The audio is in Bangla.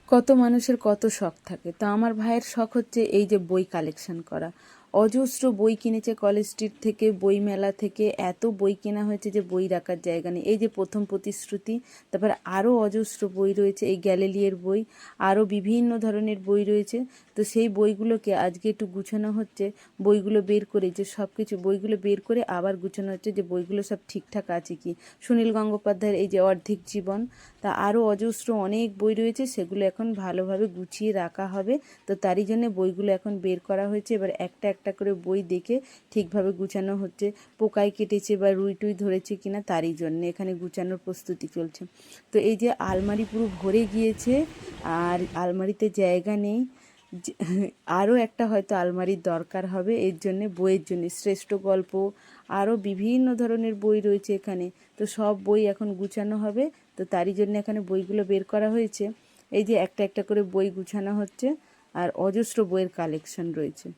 কত মানুষের কত শখ থাকে, তো আমার ভাইয়ের শখ হচ্ছে এই যে বই কালেকশন করা। অজস্র বই কিনেছে কলেজ স্ট্রিট থেকে, বই মেলা থেকে এত বই কেনা হয়েছে যে বই রাখার জায়গা নেই। এই যে প্রথম প্রতিশ্রুতি, তারপরে আরও অজস্র বই রয়েছে, এই গ্যালিলিয়ের বই, আরও বিভিন্ন ধরনের বই রয়েছে। তো সেই বইগুলোকে আজকে একটু গুছানো হচ্ছে, বইগুলো বের করে যে সব কিছু বইগুলো বের করে আবার গুছানো হচ্ছে যে বইগুলো সব ঠিকঠাক আছে কি। সুনীল গঙ্গোপাধ্যায়ের এই যে অর্ধেক জীবন, তা আরও অজস্র অনেক বই রয়েছে, সেগুলো এখন ভালোভাবে গুছিয়ে রাখা হবে। তো তারই জন্য বইগুলো এখন বের করা হয়েছে। এবার একটা একটা করে বই দেখে ঠিকভাবে গুছানো হচ্ছে, পোকায় কেটেছে বা রুই টুই ধরেছে কিনা তারই জন্য এখানে গুছানোর প্রস্তুতি চলছে। তো এই যে আলমারি পুরো ভরে গিয়েছে, আর আলমারিতে জায়গা নেই, আরও একটা হয়তো আলমারির দরকার হবে এর জন্যে, বইয়ের জন্য শ্রেষ্ঠ গল্প, আরও বিভিন্ন ধরনের বই রয়েছে এখানে। তো সব বই এখন গুছানো হবে, তো তারই জন্য এখানে বইগুলো বের করা হয়েছে। এই যে একটা একটা করে বই গুছানো হচ্ছে, আর অজস্র বইয়ের কালেকশন রয়েছে।